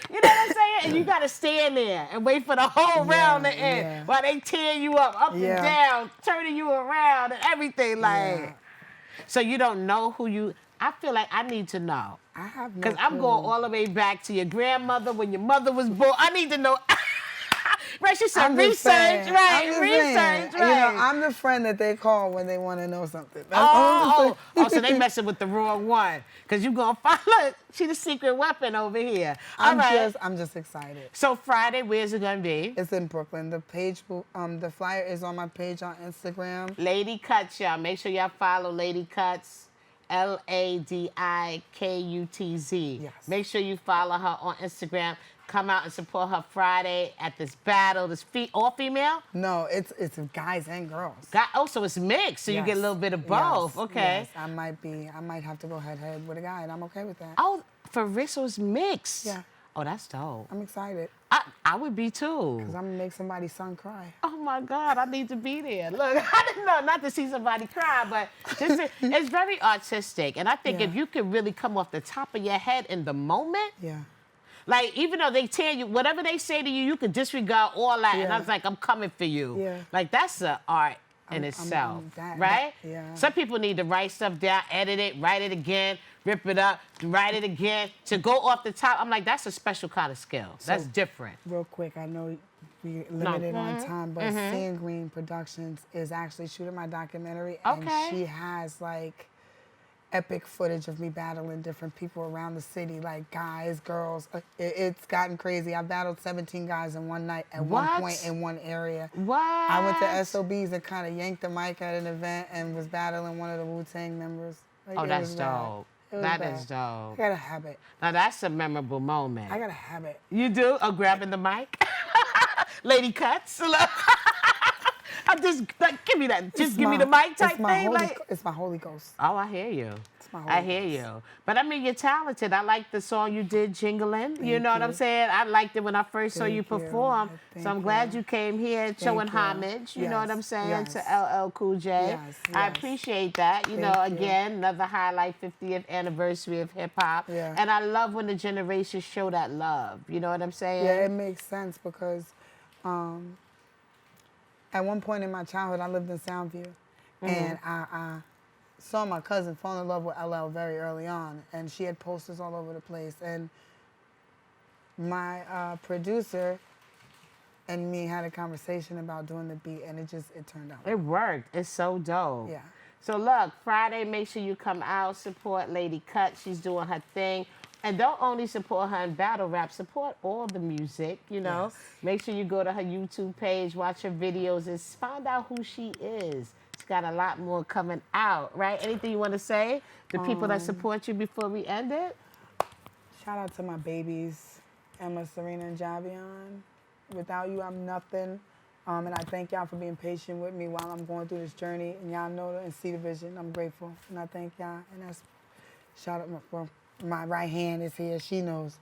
you know what I'm saying? And you got to stand there and wait for the whole round to end while they tear you up and down, turning you around and everything. Like, so you don't know who you, I feel like I need to know. I have no Because I'm going all the way back to your grandmother when your mother was born. I need to know. Right, she said research, right? Research, right? You know, I'm the friend that they call when they want to know something. So they messing with the wrong one. Because you going to find, look, she the secret weapon over here. I'm just excited. So Friday, where's it going to be? It's in Brooklyn. The page, the flyer is on my page on Instagram. Ladi Kutz, y'all. Make sure y'all follow Ladi Kutz. Ladikutz. Yes. Make sure you follow her on Instagram. Come out and support her Friday at this battle. This all female? No, it's guys and girls. So it's mixed, so you get a little bit of both. Yes, okay. Yes, I might have to go head with a guy, and I'm okay with that. Oh, for real, so it's mixed. Yeah. Oh, that's dope. I'm excited. I would be too. Because I'm going to make somebody's son cry. Oh my God, I need to be there. Look, I didn't know, not to see somebody cry, but it's very artistic. And I think if you could really come off the top of your head in the moment, like even though they tell you, whatever they say to you, you could disregard all that. And I was like, I'm coming for you. Yeah. Like that's an art in itself, right? Some people need to write stuff down, edit it, write it again, rip it up, write it again. To go off the top, I'm like, that's a special kind of skill. That's different. Real quick, I know we're limited on time, but Seeing Green Productions is actually shooting my documentary, and she has like epic footage of me battling different people around the city, like guys, girls. It's gotten crazy. I battled 17 guys in one night at one point in one area. What? I went to SOBs and kind of yanked the mic at an event and was battling one of the Wu-Tang members. Like, Oh, that's dope. That is dope. I got a habit. Now that's a memorable moment. I got a habit. You do? Oh, grabbing the mic? Lady Kutz? I just, like, give me that. Just give me the mic type thing. It's my Holy Ghost. Oh, I hear you. It's my Holy I hear you. But I mean, you're talented. I like the song you did, Jingling. You know what I'm saying? I liked it when I first saw you perform. So I'm glad you came here showing homage, you know what I'm saying, to LL Cool J. I appreciate that. You know, again, another highlight, 50th anniversary of hip hop. And I love when the generations show that love. You know what I'm saying? Yeah, it makes sense because at one point in my childhood, I lived in Soundview. And I saw my cousin fall in love with LL very early on, and she had posters all over the place. And my producer and me had a conversation about doing the beat, and it turned out. It worked. It's so dope. Yeah. So look, Friday, make sure you come out, support Lady Kutz. She's doing her thing. And don't only support her in battle rap, support all the music, you know. Make sure you go to her YouTube page, watch her videos, and find out who she is. She's got a lot more coming out, right? Anything you want to say to people that support you before we end it? Shout out to my babies, Emma, Serena, and Javion. Without you, I'm nothing. And I thank y'all for being patient with me while I'm going through this journey. And y'all know and see the vision. I'm grateful. And I thank y'all. And that's shout out for my right hand is here. She knows.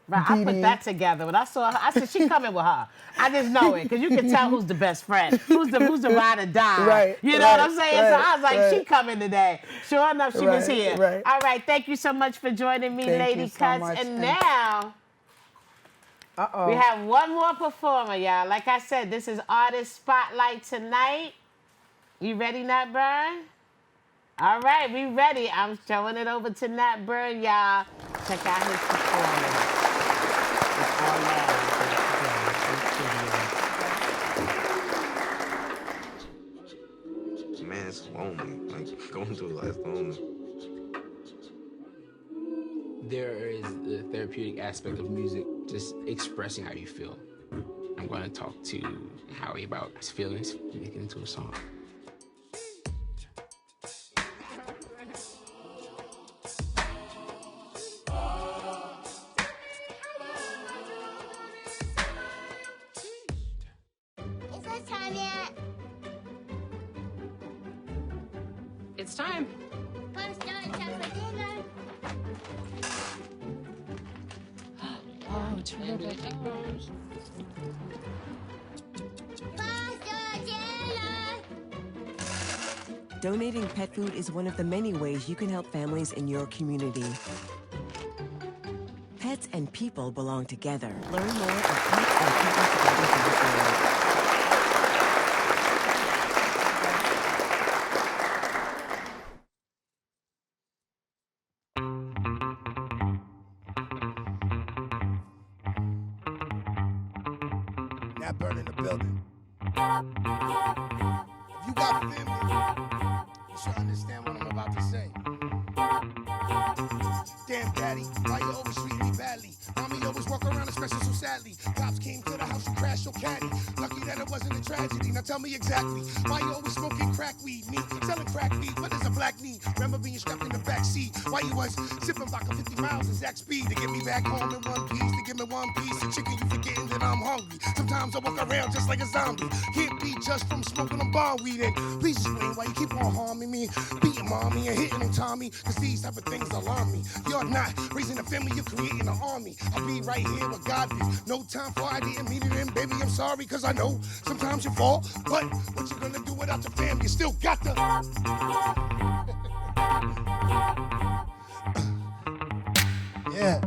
Right, I put that together. When I saw her, I said, she coming with her. I just know it, because you can tell who's the best friend, who's the ride or die. Right, you know what I'm saying? So I was like, she coming today. Sure enough, she was here. Right. All right, thank you so much for joining me, Lady Kutz. And now, we have one more performer, y'all. Like I said, this is Artist Spotlight tonight. You ready, Nat Burn? All right, we ready. I'm showing it over to Nat Burn, y'all. Check out his performance. It's all Man, it's lonely. Like, going through life lonely. There is the therapeutic aspect of music, just expressing how you feel. I'm going to talk to Howie about his feelings, make it into a song. It's time. Oh, terrific. Donating pet food is one of the many ways you can help families in your community. Pets and people belong together. Learn more at petsandpeopletogether.org. Nat Burn in the building. If you got family, you should understand what I'm about to say. Damn, daddy, why you always treat me badly? Mommy always walk around especially so sadly. Cops came to the house, you crashed your caddy. Lucky that it wasn't a tragedy. Now tell me exactly, why you always smoking crack weed? Me selling crack weed, what is a black need? Remember being strapped in the back seat? Why you was sipping vodka 50 miles exact speed to get me back home in one piece? To give me one piece of chicken, you forgetting that I'm hungry. Sometimes I walk around just like a zombie. Can't be just from smoking them bar weed. And please explain why you keep on harming me, beating mommy and hitting on Tommy. Cause these type of things alarm me. You're not raising a family, you're creating an army. I'll be right here with God be. No time for I didn't mean it, and baby, I'm sorry, cause I know sometimes you fall, but what you gonna do without the fam? You still got the... Yeah.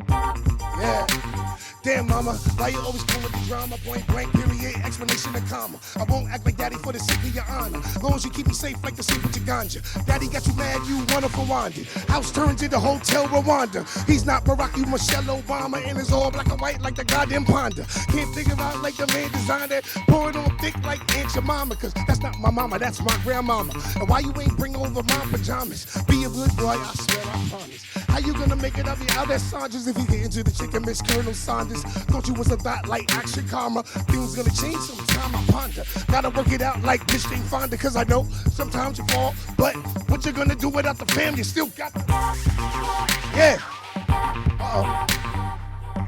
Damn, mama, why you always cool with the drama? Point blank, period, explanation of comma. I won't act like daddy for the sake of your honor. Long as you keep me safe like the sleep with your ganja. Daddy got you mad, you wanna for Wanda. House turns into Hotel Rwanda. He's not Barack, you Michelle Obama. And it's all black and white like the goddamn Panda. Can't figure out like the man designed it. Pour it on thick like Aunt Jemima. Cause that's not my mama, that's my grandmama. And why you ain't bring over my pajamas? Be a good boy, I swear, I promise. How you gonna make it up here out at Saunders if you get into the chicken, Miss Colonel Saunders? Thought you was a thought like action karma. Things gonna change sometime, I ponder. Gotta work it out like Miss Jane Fonda, cause I know sometimes you fall, but what you gonna do without the fam? You still got the... Yeah. Uh-oh.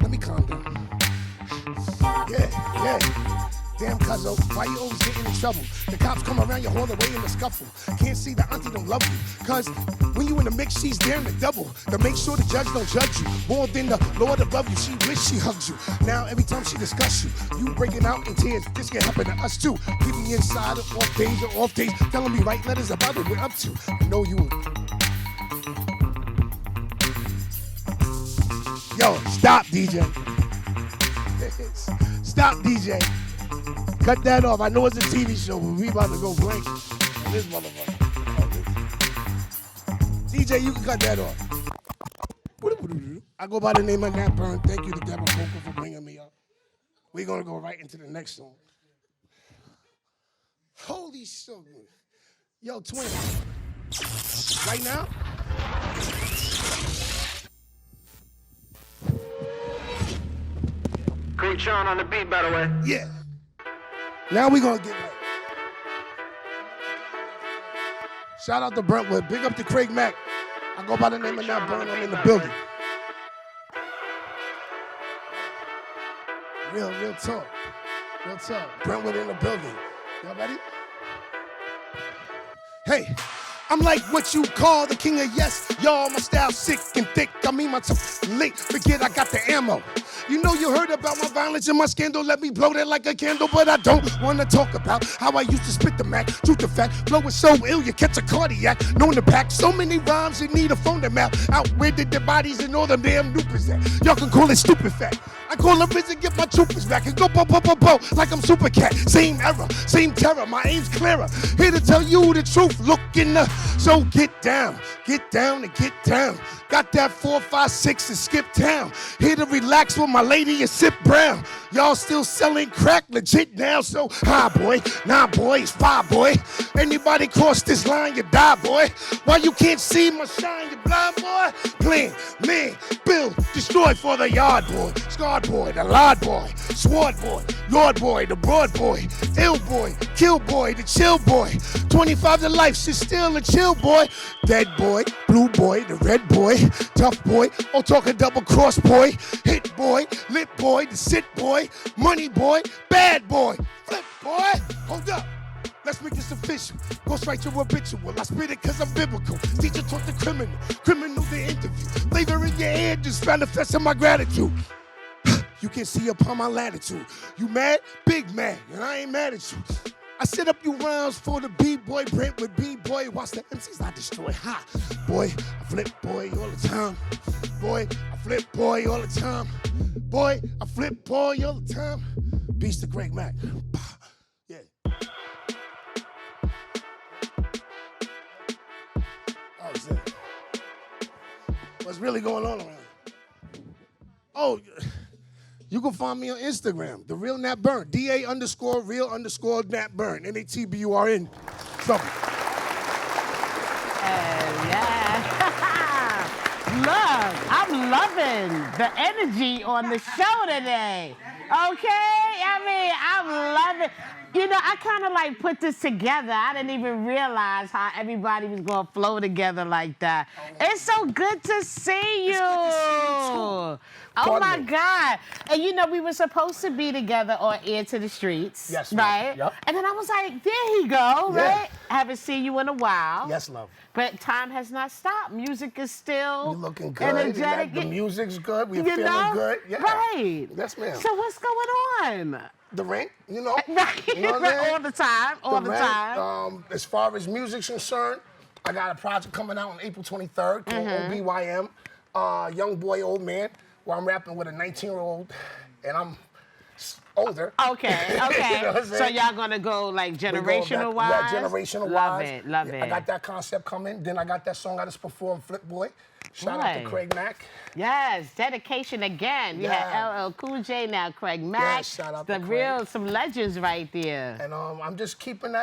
Let me calm down. Yeah. Damn, cuzzo, why you always getting in trouble? The cops come around, you haul away in the scuffle. Can't see the auntie don't love you, cause when you in the mix, she's there in the double. To make sure the judge don't judge you. More than the Lord above you, she wish she hugs you. Now every time she discuss you breaking out in tears. This can happen to us too. Keep me inside of off days, telling me write letters about what we're up to. I know you. Yo, stop, DJ. Stop, DJ. Cut that off. I know it's a TV show, but we about to go blank on this motherfucker. DJ, you can cut that off. I go by the name of Nat Burn. Thank you to Debra CoCo for bringing me up. We're going to go right into the next song. Holy so good. Yo, twin. Right now? Great Sean on the beat, by the way. Yeah. Now we gonna get right. Shout out to Brentwood. Big up to Craig Mack. I go by the name of Nat Burn. I'm in the building. Real talk. Real talk. Brentwood in the building. Y'all ready? Hey. I'm like what you call the king of yes. Y'all, my style sick and thick. I mean my late. Forget I got the ammo. You know you heard about my violence and my scandal. Let me blow that like a candle, but I don't want to talk about how I used to spit the Mac. Truth to fact, flow is so ill you catch a cardiac. Known to pack so many rhymes you need a phone to map. Out where did the bodies and all them damn noopers at? Y'all can call it stupid fact. I call a visit, get my troopers back and go bo like I'm Super Cat. Same era, same terror, my aim's clearer. Here to tell you the truth, look in the... So get down and get down. Got that 4, 5, 6 and skip town. Here to relax with my lady and sip brown. Y'all still selling crack legit now, so hi boy, nah boy, it's fire boy. Anybody cross this line, you die boy. Why you can't see my shine, you blind boy? Plan, man, build, destroy for the yard boy. Scarred boy, the lard boy, sword boy, lord boy, the broad boy, ill boy, kill boy, the chill boy. 25 to life, shit still a chill boy. Dead boy, blue boy, the red boy, tough boy, all talking double cross boy, hit boy, lit boy, the sit boy, money boy, bad boy, flip boy. Hold up. Let's make this official. Go straight to habitual. I spit it cause I'm biblical. Teacher taught the criminal the interview. Flavor in your head, just manifesting my gratitude. You can see upon my latitude. You mad? Big mad, and I ain't mad at you. I set up you rounds for the B-boy, Brent with B-boy. Watch the MCs I destroy. Ha! Boy, I flip boy all the time. Boy, I flip boy all the time. Boy, I flip boy all the time. Beast of Craig Mack. Yeah. Oh, shit. What's really going on around here? Oh, you can find me on Instagram, The Real Nat Burn, DA_real_Nat Burn, NATBURN. Trouble. Yeah. Look, I'm loving the energy on the show today. I mean, I love it. You know, I kind of like put this together. I didn't even realize how everybody was going to flow together like that. It's so good to see you. It's good to see you too. Oh my God. And you know, we were supposed to be together on Air to the Streets. Yes, right? Yep. And then I was like, there he go, right? I haven't seen you in a while. Yes, love. But time has not stopped. Music is still You're looking good. energetic. The music's good. We're You feeling know? good. Yeah. Right. Yes, ma'am. So what's going on? The rent, you know. Right. You know what I mean? All the time. All the rent, time. As far as music's concerned, I got a project coming out on April 23rd called OBYM, Young Boy, Old Man, where I'm rapping with a 19-year-old, and I'm older. Okay. You know what I'm So saying? y'all gonna go like generational wise? Yeah, generational Love wise. it, love it. I got that concept coming. Then I got that song I just performed, Flip Boy. Shout out to Craig Mack. Yes, dedication again. You had LL Cool J, now Craig Mack. Yeah, shout out the to Craig. real, some legends right there. And I'm just keeping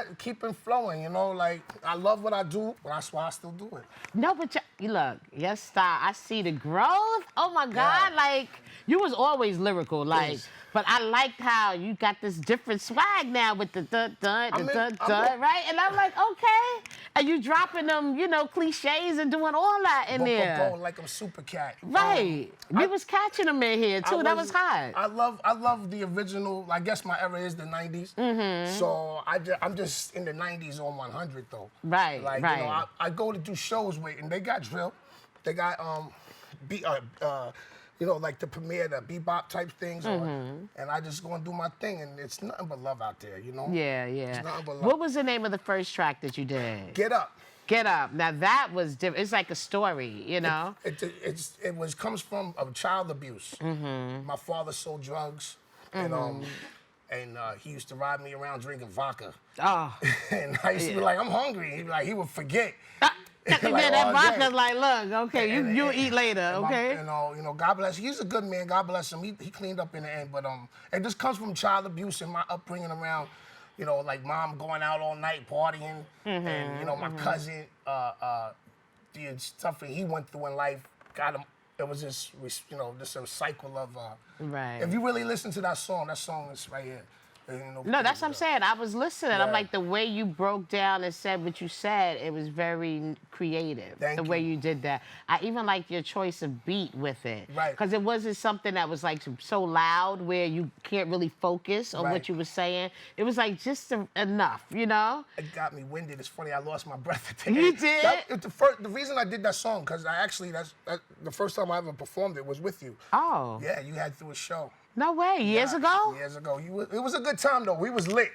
flowing, you know, like I love what I do, but that's why I still do it. No, but you look, your style, I see the growth. Oh my God, like you was always lyrical, like, but I liked how you got this different swag now with the dun, right? And I'm like, okay. And you dropping them, you know, cliches and doing all that in there. Like I'm Super Cat. Right. We was catching them in here too. That was hot. I love the original. I guess my era is the 90s. So I'm just in the 90s on 100 though. Right. Like, right. you know, I go to do shows with, and they got drill. They got you know, like the premiere, the bebop type things, and I just go and do my thing, and it's nothing but love out there, you know? Yeah. It's nothing but love. What was the name of the first track that you did? Get Up. Get Up. Now that was different. It's like a story, you know? It comes from child abuse. My father sold drugs, and he used to ride me around drinking vodka. Oh. And I used to be like, I'm hungry. He would forget. Like, that vodka's like, look, okay, you'll eat later, okay? You know, God bless. He's a good man. God bless him. He cleaned up in the end, but it just comes from child abuse and my upbringing around, you know, like mom going out all night partying, and you know my cousin, the stuff that he went through in life got him. It was just, you know, just a cycle of. Right. If you really listen to that song is right here. No, that's what I'm saying. I was listening. I'm like, the way you broke down and said what you said, it was very creative. The way you did that. I even like your choice of beat with it. Right. Because it wasn't something that was like so loud where you can't really focus on what you were saying. It was like just enough, you know? It got me winded. It's funny, I lost my breath at the end. You did? The reason I did that song, because that's the first time I ever performed it was with you. Oh. Yeah, you had through a show. No way. Years ago? Years ago. It was a good time, though. We was lit.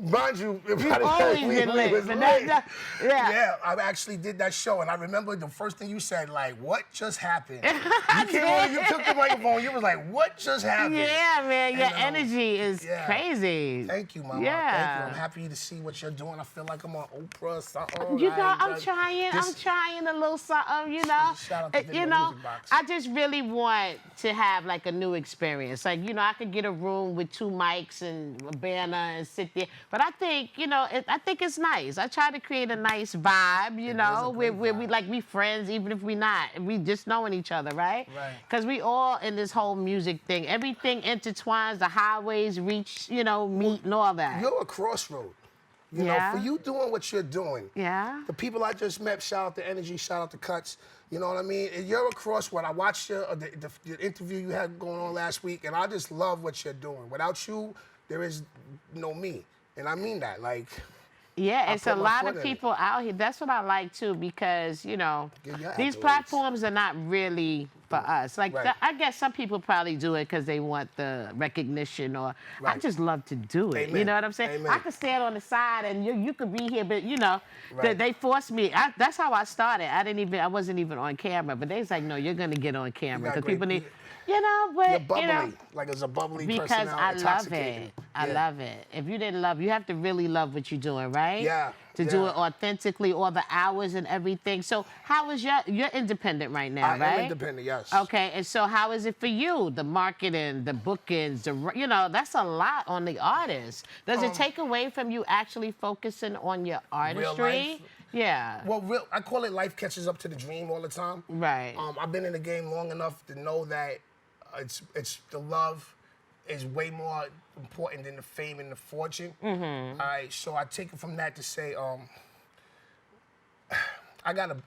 Mind you, we always been lit. Was but lit. Yeah, I actually did that show, and I remember the first thing you said, like, what just happened? You came on, you took the microphone, you was like, what just happened? Yeah, man, your energy is crazy. Thank you, Mama. Yeah. Thank you. I'm happy to see what you're doing. I feel like I'm on Oprah or something. You know, I'm trying a little something, you know. Shout out to you know, I just really want to have like a new experience. Like, you know, I could get a room with 2 mics and a banner and sit there. But I think, you know, I think it's nice. I try to create a nice vibe, you know, where we like we friends, even if we not. We just knowing each other, right? Right. Because we all in this whole music thing. Everything intertwines, the highways reach, you know, meet and all that. You're a crossroad. You know, for you doing what you're doing. Yeah. The people I just met, shout out to Energy, shout out to Kutz. You know what I mean? You're a crossroad. I watched the interview you had going on last week, and I just love what you're doing. Without you, there is no me. And I mean that, like. Yeah, it's a lot of people out here. That's what I like, too, because, you know, these platforms are not really for us. Like, I guess some people probably do it because they want the recognition, or I just love to do it. Amen. You know what I'm saying? Amen. I could stand on the side and you could be here, but, you know, they forced me. That's how I started. I wasn't even on camera, but they was like, no, you're going to get on camera because people need... You know, but you're bubbly, you know, like it's a bubbly because personality. I love it. I love it. If you didn't love, you have to really love what you're doing, right? Yeah. To do it authentically, all the hours and everything. So, how is you're independent right now, right? I'm independent, yes. Okay, and so how is it for you? The marketing, the bookings, you know, that's a lot on the artist. Does it take away from you actually focusing on your artistry? Real life? Yeah. Well, I call it life catches up to the dream all the time. Right. I've been in the game long enough to know that it's the love is way more important than the fame and the fortune. Mm-hmm. All right, so I take it from that to say, I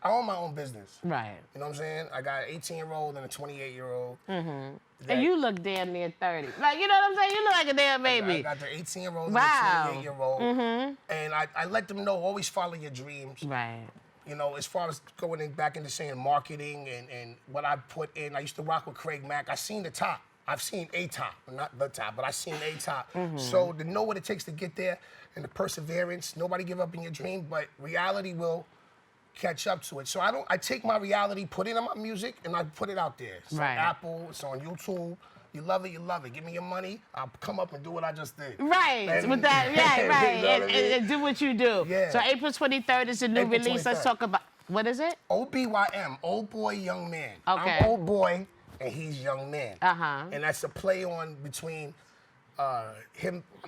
own my own business. Right. You know what I'm saying? I got an 18-year-old and a 28-year-old. Mm-hmm. And you look damn near 30. Like, you know what I'm saying? You look like a damn baby. I got the 18-year-old wow. and the 28-year-old. Mm-hmm. And I let them know, always follow your dreams. Right. You know, as far as going back into saying marketing and what I put in, I used to rock with Craig Mack. I seen the top. I've seen a top, not the top, but I've seen a top. Mm-hmm. So to know what it takes to get there and the perseverance, nobody give up in your dream, but reality will catch up to it. So I take my reality, put it in my music, and I put it out there. It's right. on Apple, it's on YouTube. You love it, you love it. Give me your money, I'll come up and do what I just did. Right, and, with that, yeah, right, you know what I mean? and do what you do. Yeah. So April 23rd is a new April release. 23rd. Let's talk about, what is it? OBYM, Old Boy, Young Man. Okay. I'm old boy, and he's young man. Uh-huh. And that's a play on between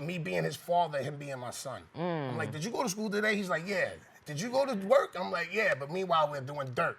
me being his father, him being my son. I'm like, did you go to school today? He's like, yeah. Did you go to work? I'm like, yeah, but meanwhile, we're doing dirt.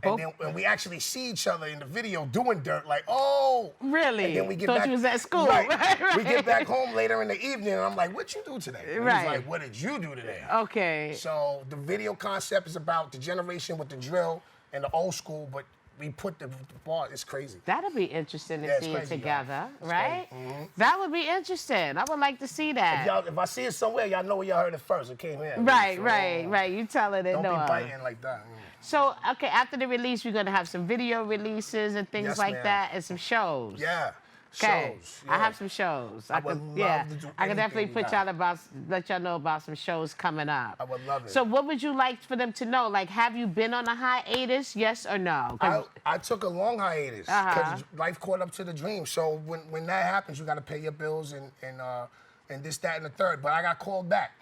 And then when we actually see each other in the video doing dirt, like, oh. Really? And then we get Thought back. you was at school. Right. Right. We get back home later in the evening, and I'm like, what you do today? And right. he's like, what did you do today? Okay. So the video concept is about the generation with the drill and the old school, but we put the bar, it's crazy. That'll be interesting to see it together, right? Mm-hmm. That would be interesting. I would like to see that. If I see it somewhere, y'all know where y'all heard it first. It came here. Right, so, right. You tell it. Don't be biting like that. So, okay, after the release, we're going to have some video releases and things like that and some shows. Yeah. Okay. Shows. I have some shows. I would love to do I can definitely anything let y'all know about some shows coming up. I would love it. So what would you like for them to know? Like, have you been on a hiatus, yes or no? I took a long hiatus because life caught up to the dream. So when that happens, you got to pay your bills and this, that, and the third. But I got called back.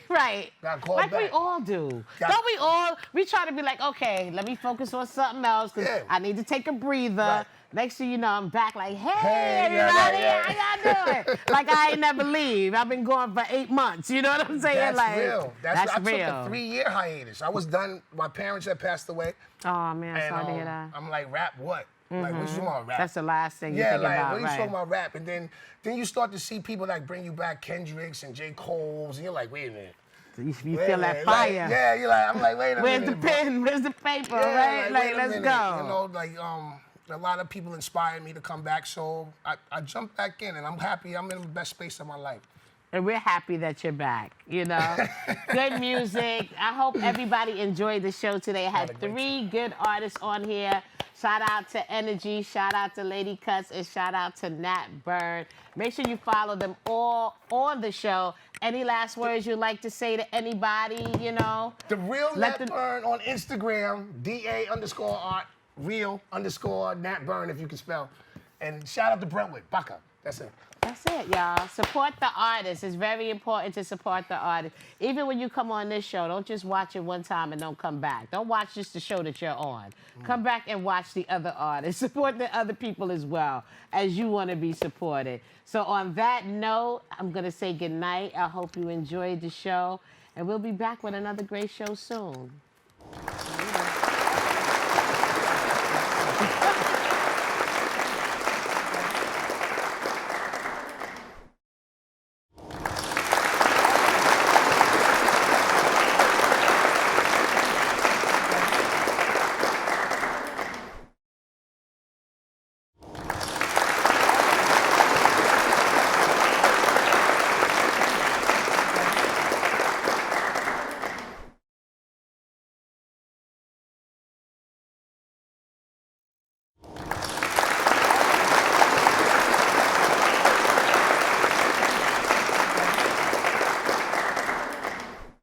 Right. Got called like back. we all do. Don't we all? We try to be like, okay, let me focus on something else because I need to take a breather. Right. Next thing you know, I'm back like, hey everybody, how y'all doing? Like I ain't never leave. I've been gone for 8 months. You know what I'm saying? That's like, real. That's I real. took a 3-year hiatus. I was done. My parents had passed away. Oh man, I'm sorry to hear that. I'm like, rap what? Like, what you talking about, rap? That's the last thing you think like, about, what are you talking about, rap? And then you start to see people that bring you back, Kendricks and J. Cole's, and you're like, wait a minute. You feel that fire. Like, yeah, you're like, I'm like, wait a minute. Where's the pen? Where's the paper? Yeah, right? Like, let's go. You know, like, a lot of people inspired me to come back, so I jumped back in, and I'm happy. I'm in the best space of my life. And we're happy that you're back, you know. Good music. I hope everybody enjoyed the show today. I had 3 good artists on here. Shout out to Energy, shout out to Ladi Kutz, and shout out to Nat Burn. Make sure you follow them all on the show. Any last words you'd like to say to anybody, you know? The real Nat Burn on Instagram, DA_art, real_Nat Burn, if you can spell. And shout out to Brentwood, Baka. That's it. That's it, y'all. Support the artist. It's very important to support the artist. Even when you come on this show, don't just watch it one time and don't come back. Don't watch just the show that you're on. Come back and watch the other artists. Support the other people as well, as you want to be supported. So on that note, I'm going to say goodnight. I hope you enjoyed the show. And we'll be back with another great show soon.